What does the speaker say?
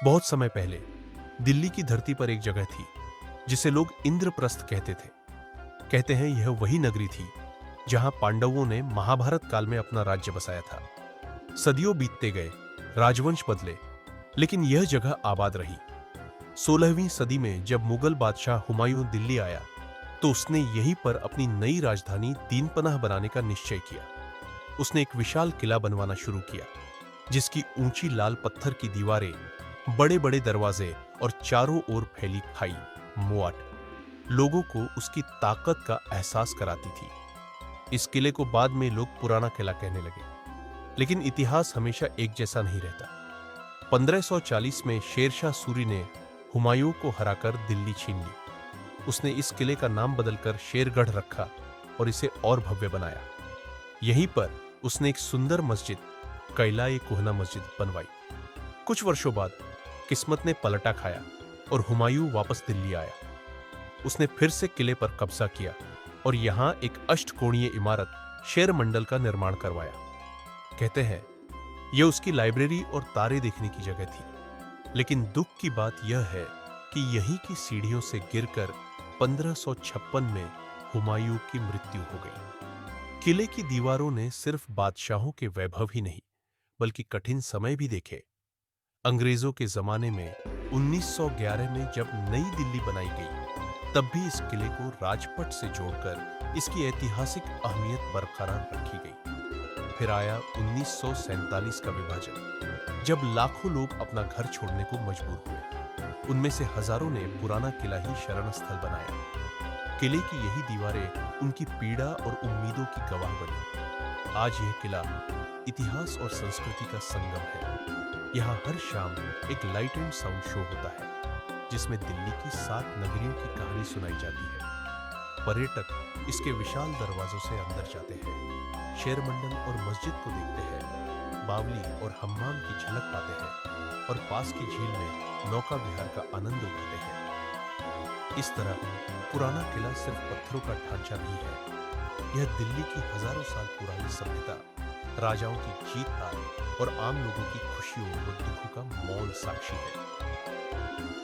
बहुत समय पहले दिल्ली की धरती पर एक जगह थी जिसे लोग इंद्रप्रस्थ कहते थे। कहते हैं यह वही नगरी थी जहां पांडवों ने महाभारत काल में अपना राज्य बसाया था। सदियों बीतते गए, राजवंश बदले, लेकिन यह जगह आबाद रही। 16वीं सदी में जब मुगल बादशाह हुमायूं दिल्ली आया तो उसने यहीं पर अपनी नई राजधानी दीनपनाह बनाने का निश्चय किया। उसने एक विशाल किला बनवाना शुरू किया जिसकी ऊंची लाल पत्थर की दीवारें, बड़े बड़े दरवाजे और चारों ओर फैली खाई मुआट लोगों को उसकी ताकत का एहसास कराती थी। इस किले को बाद में लोग पुराना किला कहने लगे, लेकिन इतिहास हमेशा एक जैसा नहीं रहता। 1540 में शेरशाह सूरी ने हुमायूं को हराकर दिल्ली छीन ली। उसने इस किले का नाम बदलकर शेरगढ़ रखा और इसे और भव्य बनाया। यहीं पर उसने एक सुंदर मस्जिद, कैला-ए-कुहना मस्जिद बनवाई। कुछ वर्षों बाद किस्मत ने पलटा खाया और हुमायूं वापस दिल्ली आया। उसने फिर से किले पर कब्जा किया और यहां एक अष्टकोणीय इमारत शेर मंडल का निर्माण करवाया। कहते हैं यह उसकी लाइब्रेरी और तारे देखने की जगह थी। लेकिन दुख की बात यह है कि यहीं की सीढ़ियों से गिरकर 1556 में हुमायूं की मृत्यु हो गई। किले की दीवारों ने सिर्फ बादशाहों के वैभव ही नहीं बल्कि कठिन समय भी देखे। अंग्रेजों के जमाने में 1911 में जब नई दिल्ली बनाई गई तब भी इस किले को राजपट से जोड़कर इसकी ऐतिहासिक अहमियत बरकरार रखी गई। फिर आया 1947 का विभाजन, जब लाखों लोग अपना घर छोड़ने को मजबूर हुए। उनमें से हजारों ने पुराना किला ही शरण स्थल बनाया। किले की यही दीवारें उनकी पीड़ा और उम्मीदों की गवाह बनी। आज यह किला इतिहास और संस्कृति का संगम है। यहाँ हर शाम एक लाइट एंड साउंड शो होता है जिसमें दिल्ली की 7 नगरियों की कहानी सुनाई जाती है। पर्यटक इसके विशाल दरवाजों से अंदर जाते हैं, शेर मंडल और मस्जिद को देखते हैं, बावली और हम्माम की झलक पाते हैं और पास की झील में नौका विहार का आनंद उठाते हैं। इस तरह पुराना किला सिर्फ पत्थरों का ढांचा नहीं है, यह दिल्ली की हजारों साल पुरानी सभ्यता, राजाओं की जीत हार और आम लोगों की खुशियों और दुखों का मौन साक्षी है।